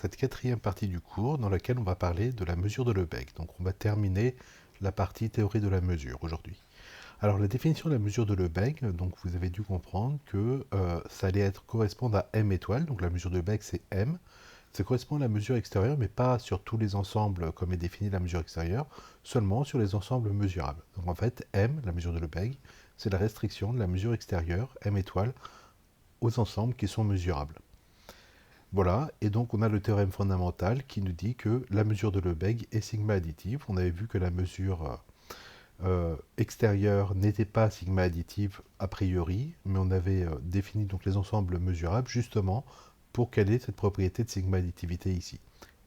Cette quatrième partie du cours dans laquelle on va parler de la mesure de Lebesgue. Donc on va terminer la partie théorie de la mesure aujourd'hui. Alors la définition de la mesure de Lebesgue, donc vous avez dû comprendre que ça allait correspondre à m étoile, donc la mesure de Lebesgue c'est m. Ça correspond à la mesure extérieure, mais pas sur tous les ensembles comme est définie la mesure extérieure, seulement sur les ensembles mesurables. Donc en fait, m, la mesure de Lebesgue, c'est la restriction de la mesure extérieure, m étoile, aux ensembles qui sont mesurables. Voilà, et donc on a le théorème fondamental qui nous dit que la mesure de Lebesgue est sigma additive. On avait vu que la mesure extérieure n'était pas sigma additive a priori, mais on avait défini donc les ensembles mesurables justement pour qu'elle ait cette propriété de sigma additivité ici.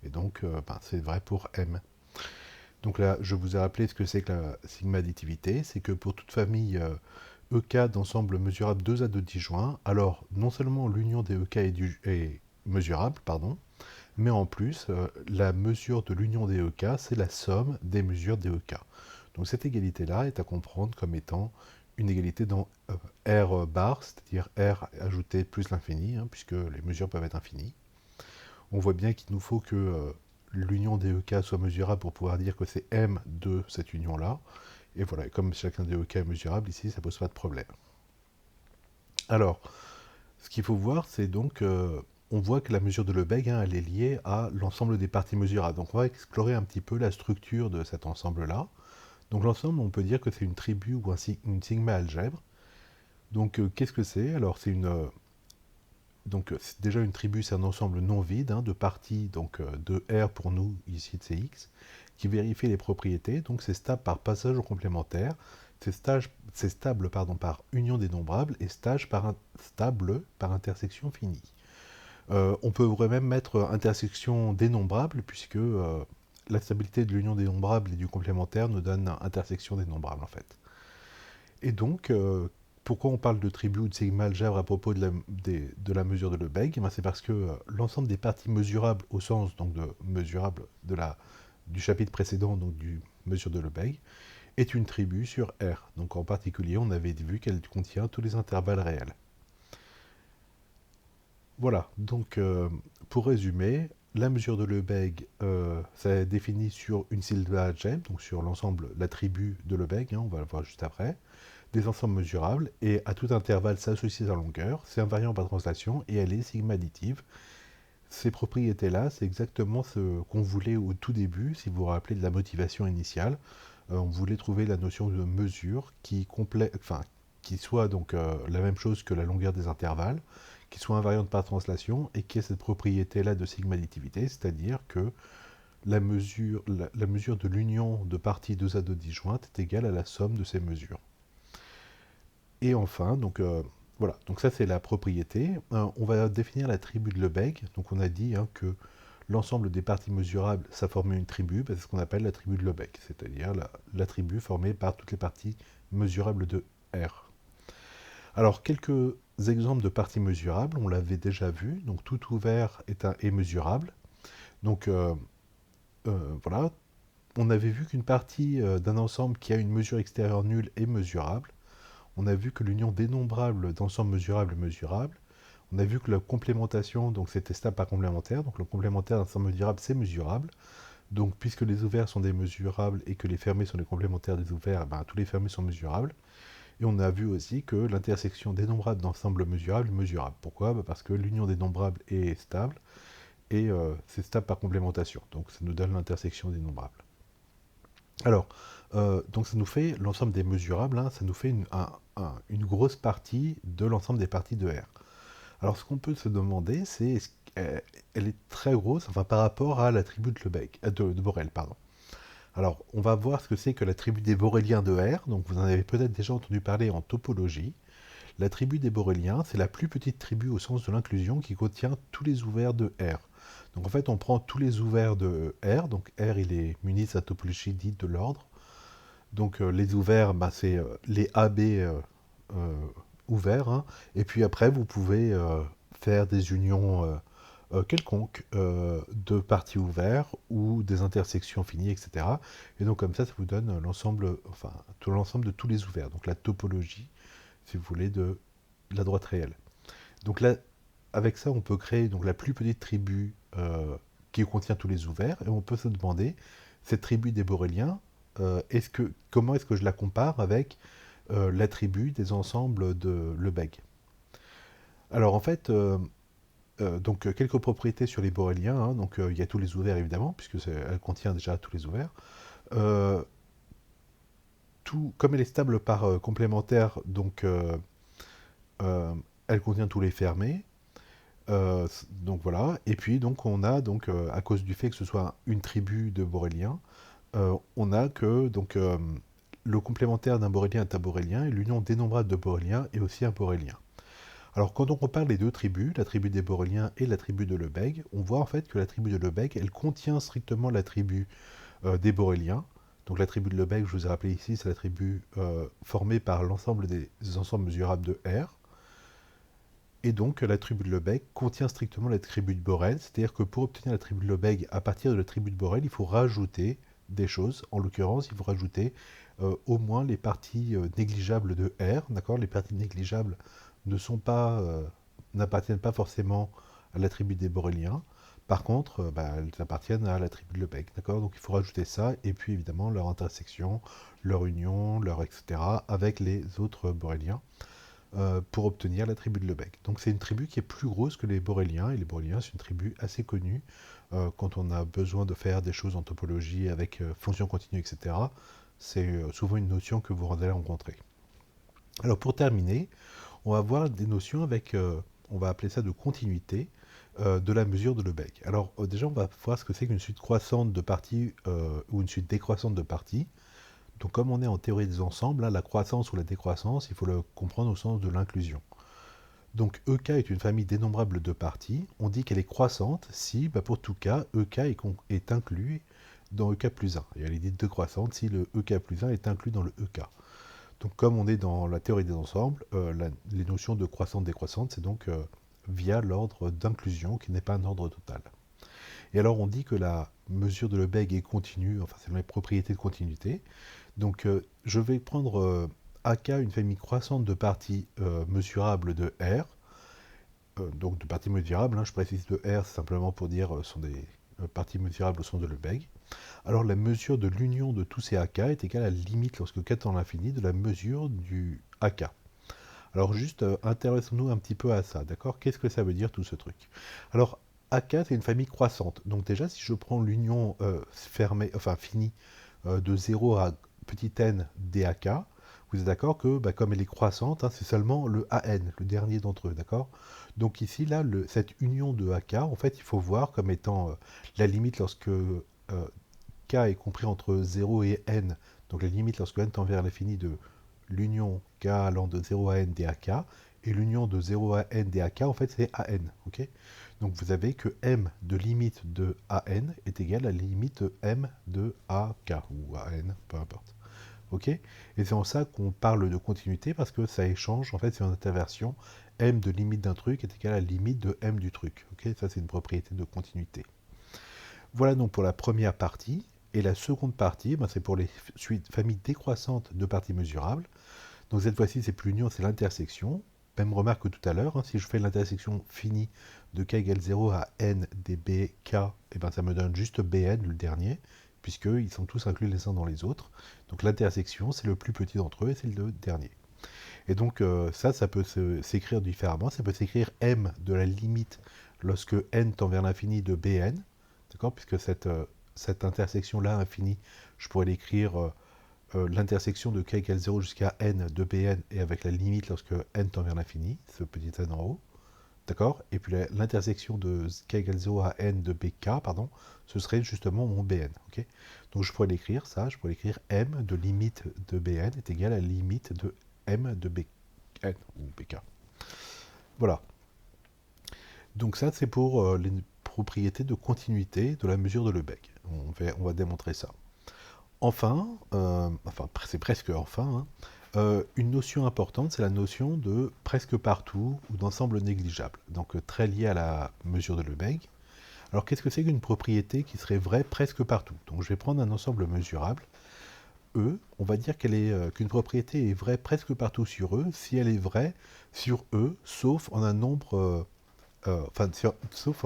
Et donc c'est vrai pour M. Donc là, je vous ai rappelé ce que c'est que la sigma additivité, c'est que pour toute famille EK d'ensemble mesurable 2 à 2 disjoints, alors non seulement l'union des EK est mesurable, pardon, mais en plus, la mesure de l'union des EK, c'est la somme des mesures des EK. Donc cette égalité-là est à comprendre comme étant une égalité dans R bar, c'est-à-dire R ajouté plus l'infini, hein, puisque les mesures peuvent être infinies. On voit bien qu'il nous faut que l'union des EK soit mesurable pour pouvoir dire que c'est M de cette union-là. Et voilà, comme chacun des EK est mesurable, ici, ça ne pose pas de problème. Alors, ce qu'il faut voir, c'est donc, on voit que la mesure de Lebesgue, hein, elle est liée à l'ensemble des parties mesurables. Donc on va explorer un petit peu la structure de cet ensemble-là. Donc l'ensemble, on peut dire que c'est une tribu ou une sigma algèbre. Donc qu'est-ce que c'est? Alors c'est déjà une tribu, c'est un ensemble non vide hein, de parties donc de R pour nous ici de Cx qui vérifie les propriétés. Donc c'est stable par passage au complémentaire, c'est stable par union dénombrable et stable par intersection finie. On peut même mettre intersection dénombrable puisque la stabilité de l'union dénombrable et du complémentaire nous donne intersection dénombrable en fait. Et donc, pourquoi on parle de tribu ou de sigma algèbre à propos de la mesure de Lebesgue? C'est parce que l'ensemble des parties mesurables au sens donc, de mesurable du chapitre précédent, donc du mesure de Lebesgue, est une tribu sur R. Donc en particulier, on avait vu qu'elle contient tous les intervalles réels. Voilà, donc pour résumer, la mesure de Lebesgue, ça est défini sur une sigma algèbre, donc sur l'ensemble, la tribu de Lebesgue, hein, on va le voir juste après, des ensembles mesurables, et à tout intervalle s'associe sa longueur, c'est invariant par translation, et elle est sigma additive. Ces propriétés-là, c'est exactement ce qu'on voulait au tout début, si vous vous rappelez de la motivation initiale. On voulait trouver la notion de mesure qui soit donc la même chose que la longueur des intervalles, qui soit invariante par translation, et qui ait cette propriété-là de sigma additivité, c'est-à-dire que la mesure de l'union de parties 2 à 2 disjointes est égale à la somme de ces mesures. Et enfin, donc voilà, donc ça c'est la propriété. On va définir la tribu de Lebesgue. Donc on a dit hein, que l'ensemble des parties mesurables, ça formait une tribu, c'est ce qu'on appelle la tribu de Lebesgue, c'est-à-dire la tribu formée par toutes les parties mesurables de R. Alors quelques exemples de parties mesurables, on l'avait déjà vu. Donc tout ouvert est mesurable. Donc voilà, on avait vu qu'une partie d'un ensemble qui a une mesure extérieure nulle est mesurable. On a vu que l'union dénombrable d'ensembles mesurables est mesurable. On a vu que la complémentation, donc c'était stable par complémentaire, donc le complémentaire d'ensemble mesurable, c'est mesurable. Donc puisque les ouverts sont des mesurables et que les fermés sont des complémentaires des ouverts, tous les fermés sont mesurables. Et on a vu aussi que l'intersection dénombrable d'ensembles mesurables est mesurable. Pourquoi? Parce que l'union dénombrable est stable et c'est stable par complémentation. Donc ça nous donne l'intersection dénombrable. Alors, donc ça nous fait l'ensemble des mesurables, hein, ça nous fait une grosse partie de l'ensemble des parties de R. Alors ce qu'on peut se demander, c'est elle est très grosse, enfin par rapport à la tribu de Lebesgue, de Borel, pardon. Alors on va voir ce que c'est que la tribu des Boréliens de R. Donc vous en avez peut-être déjà entendu parler en topologie. La tribu des Boréliens, c'est la plus petite tribu au sens de l'inclusion qui contient tous les ouverts de R. Donc en fait, on prend tous les ouverts de R. Donc R, il est muni de sa topologie dite de l'ordre. Donc les ouverts, c'est les AB ouverts. Hein. Et puis après, vous pouvez faire des unions quelconques de parties ouvertes ou des intersections finies, etc. Et donc comme ça vous donne l'ensemble, enfin tout l'ensemble de tous les ouverts. Donc la topologie, si vous voulez, de la droite réelle. Donc là, avec ça, on peut créer donc la plus petite tribu qui contient tous les ouvers, et on peut se demander, cette tribu des Boréliens, comment est-ce que je la compare avec l'attribut des ensembles de Lebesgue. Alors en fait, quelques propriétés sur les Boréliens, hein, il y a tous les ouverts évidemment, puisque elle contient déjà tous les ouverts. Euh, comme elle est stable par complémentaire, elle contient tous les fermés. Donc voilà, et puis donc on a à cause du fait que ce soit une tribu de Boréliens, on a que le complémentaire d'un borélien est un borélien et l'union dénombrable de boréliens est aussi un borélien. Alors quand on compare les deux tribus, la tribu des boréliens et la tribu de Lebesgue, on voit en fait que la tribu de Lebesgue, elle contient strictement la tribu des boréliens. Donc la tribu de Lebesgue, je vous ai rappelé ici, c'est la tribu formée par l'ensemble des ensembles mesurables de R. Et donc la tribu de Lebesgue contient strictement la tribu de Borel, c'est-à-dire que pour obtenir la tribu de Lebesgue à partir de la tribu de Borel, il faut rajouter des choses. En l'occurrence, il faut rajouter au moins les parties négligeables de R. D'accord. Les parties négligeables n'appartiennent pas forcément à la tribu des Boréliens. Par contre, elles appartiennent à la tribu de Lebesgue. D'accord. Donc il faut rajouter ça, et puis évidemment leur intersection, leur union, leur etc. avec les autres Boréliens. Pour obtenir la tribu de Lebesgue. Donc c'est une tribu qui est plus grosse que les Boréliens, et les Boréliens c'est une tribu assez connue quand on a besoin de faire des choses en topologie avec fonction continue, etc. C'est souvent une notion que vous allez rencontrer. Alors pour terminer, on va voir des notions avec, on va appeler ça de continuité de la mesure de Lebesgue. Alors déjà on va voir ce que c'est qu'une suite croissante de parties ou une suite décroissante de parties. Donc comme on est en théorie des ensembles, là, la croissance ou la décroissance, il faut le comprendre au sens de l'inclusion. Donc EK est une famille dénombrable de parties. On dit qu'elle est croissante si, pour tout cas, EK est inclus dans EK plus 1. Et elle est dite décroissante si le EK plus 1 est inclus dans le EK. Donc comme on est dans la théorie des ensembles, les notions de croissante-décroissante, c'est donc via l'ordre d'inclusion qui n'est pas un ordre total. Et alors on dit que la mesure de Lebesgue est continue, enfin c'est les propriétés de continuité. Donc je vais prendre AK, une famille croissante de parties mesurables de R, donc de parties mesurables, hein, je précise de R, c'est simplement pour dire sont des parties mesurables au sens de Lebesgue. Alors la mesure de l'union de tous ces AK est égale à la limite lorsque k tend à l'infini de la mesure du AK. Alors juste intéressons-nous un petit peu à ça, d'accord? Qu'est-ce que ça veut dire tout ce truc? Alors AK c'est une famille croissante, donc déjà si je prends l'union finie de 0 à petit n DAK, vous êtes d'accord que comme elle est croissante, hein, c'est seulement le AN, le dernier d'entre eux, d'accord? Donc ici, là, cette union de AK, en fait, il faut voir comme étant la limite lorsque K est compris entre 0 et N, donc la limite lorsque N tend vers l'infini de l'union K allant de 0 à N DAK, et l'union de 0 à N DAK, en fait, c'est AN, ok? Donc vous avez que M de limite de AN est égal à la limite M de AK, ou AN, peu importe. Ok. Et c'est en ça qu'on parle de continuité, parce que ça échange, en fait, c'est une interversion. M de limite d'un truc est égal à la limite de M du truc. Ok. Ça, c'est une propriété de continuité. Voilà donc pour la première partie. Et la seconde partie, c'est pour les familles décroissantes de parties mesurables. Donc cette fois-ci, c'est plus l'union, c'est l'intersection. Même remarque que tout à l'heure, hein, si je fais l'intersection finie de k égale 0 à n des bk, ça me donne juste bn, le dernier, puisqu'ils sont tous inclus les uns dans les autres. Donc l'intersection, c'est le plus petit d'entre eux, et c'est le dernier. Et donc ça peut s'écrire différemment. Ça peut s'écrire m de la limite lorsque n tend vers l'infini de bn, d'accord, puisque cette intersection-là infinie, je pourrais l'écrire l'intersection de k égale 0 jusqu'à n de bn, et avec la limite lorsque n tend vers l'infini, ce petit n en haut, d'accord. Et puis l'intersection de k égale 0 à n de bk, pardon, ce serait justement mon bn, ok. Donc je pourrais l'écrire, je pourrais l'écrire m de limite de bn est égal à la limite de m de bn, ou bk. Voilà. Donc ça, c'est pour les propriétés de continuité de la mesure de Lebesgue. On va démontrer ça. Enfin, c'est presque enfin, hein, une notion importante, c'est la notion de presque partout ou d'ensemble négligeable, donc très lié à la mesure de Lebesgue. Alors qu'est-ce que c'est qu'une propriété qui serait vraie presque partout? Donc je vais prendre un ensemble mesurable, E, on va dire qu'une propriété est vraie presque partout sur E si elle est vraie sur E, sauf en un nombre, sauf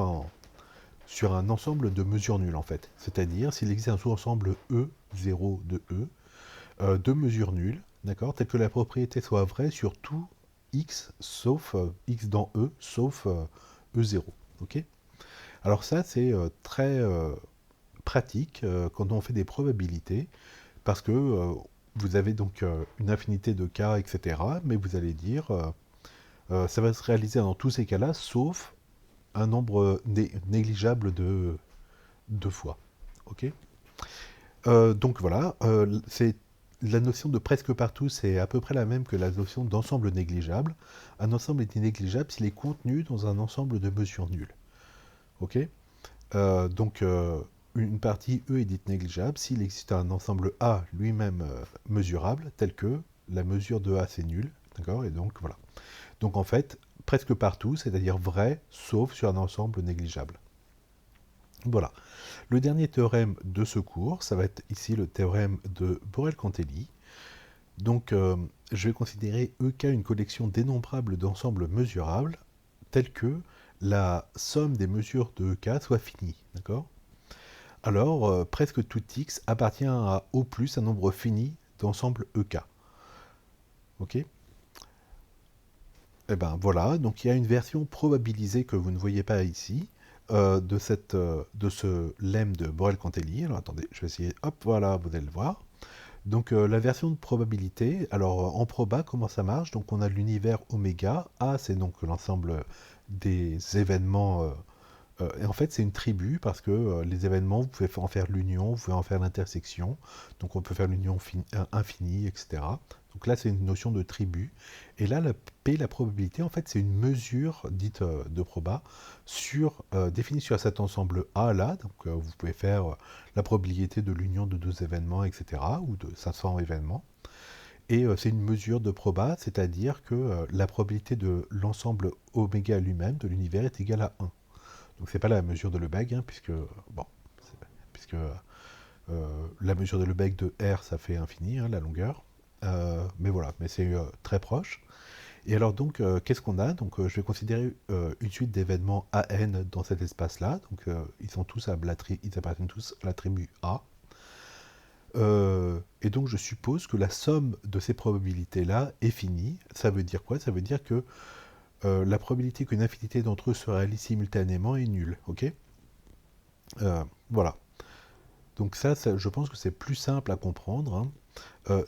sur un ensemble de mesures nulles en fait. C'est-à-dire s'il existe un sous-ensemble E0 de E, de mesures nulles, d'accord, telle que la propriété soit vraie sur tout x sauf x dans E sauf E0. Ok. Alors ça c'est très pratique quand on fait des probabilités parce que vous avez donc une infinité de cas, etc. Mais vous allez dire ça va se réaliser dans tous ces cas-là, sauf un nombre négligeable de fois. Ok. Donc voilà, c'est la notion de presque partout, c'est à peu près la même que la notion d'ensemble négligeable. Un ensemble est négligeable s'il est contenu dans un ensemble de mesures nulles. Ok. Donc une partie E est dite négligeable s'il existe un ensemble A lui-même mesurable, tel que la mesure de A c'est nul, d'accord. Et donc voilà. Donc en fait, presque partout, c'est-à-dire vrai, sauf sur un ensemble négligeable. Voilà. Le dernier théorème de ce cours, ça va être ici le théorème de Borel-Cantelli. Donc, je vais considérer EK une collection dénombrable d'ensembles mesurables, tels que la somme des mesures de EK soit finie. D'accord. Alors, presque tout X appartient à O plus un nombre fini d'ensembles EK. Ok. Eh ben voilà, donc il y a une version probabilisée que vous ne voyez pas ici de ce lemme de Borel-Cantelli. Alors attendez, je vais essayer, hop, voilà, vous allez le voir. Donc la version de probabilité, alors en proba, comment ça marche? Donc on a l'univers oméga, A c'est donc l'ensemble des événements, et en fait c'est une tribu parce que les événements, vous pouvez en faire l'union, vous pouvez en faire l'intersection, donc on peut faire l'union infinie, etc. Donc là c'est une notion de tribu, et là la P, la probabilité, en fait c'est une mesure dite de proba, définie sur cet ensemble A là, donc vous pouvez faire la probabilité de l'union de deux événements, etc., ou de 500 événements. Et c'est une mesure de proba, c'est-à-dire que la probabilité de l'ensemble oméga lui-même de l'univers est égale à 1. Donc c'est pas la mesure de Lebesgue, hein, bon, puisque la mesure de Lebesgue de R, ça fait infini, hein, la longueur. Mais voilà, mais c'est très proche. Et alors donc, qu'est-ce qu'on a? Donc je vais considérer une suite d'événements AN dans cet espace-là. Donc ils appartiennent tous à la tribu A. Et donc je suppose que la somme de ces probabilités-là est finie. Ça veut dire quoi? Ça veut dire que la probabilité qu'une infinité d'entre eux se réalise simultanément est nulle. Ok. Voilà. Donc ça, je pense que c'est plus simple à comprendre, hein.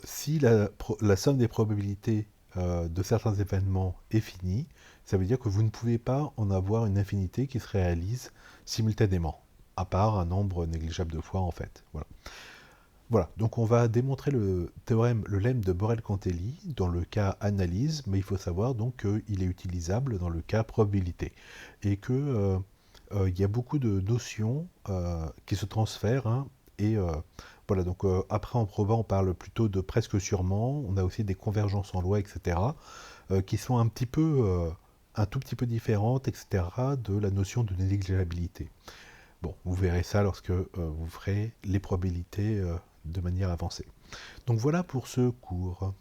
Si la somme des probabilités de certains événements est finie, ça veut dire que vous ne pouvez pas en avoir une infinité qui se réalise simultanément, à part un nombre négligeable de fois en fait. Voilà. Voilà, donc on va démontrer le théorème, le lemme de Borel-Cantelli dans le cas analyse, mais il faut savoir donc qu'il est utilisable dans le cas probabilité. Et que il y a beaucoup de notions qui se transfèrent, hein, et voilà, donc après en proba on parle plutôt de presque sûrement, on a aussi des convergences en loi, etc., qui sont un tout petit peu différentes, etc., de la notion de négligeabilité. Bon, vous verrez ça lorsque vous ferez les probabilités de manière avancée. Donc voilà pour ce cours.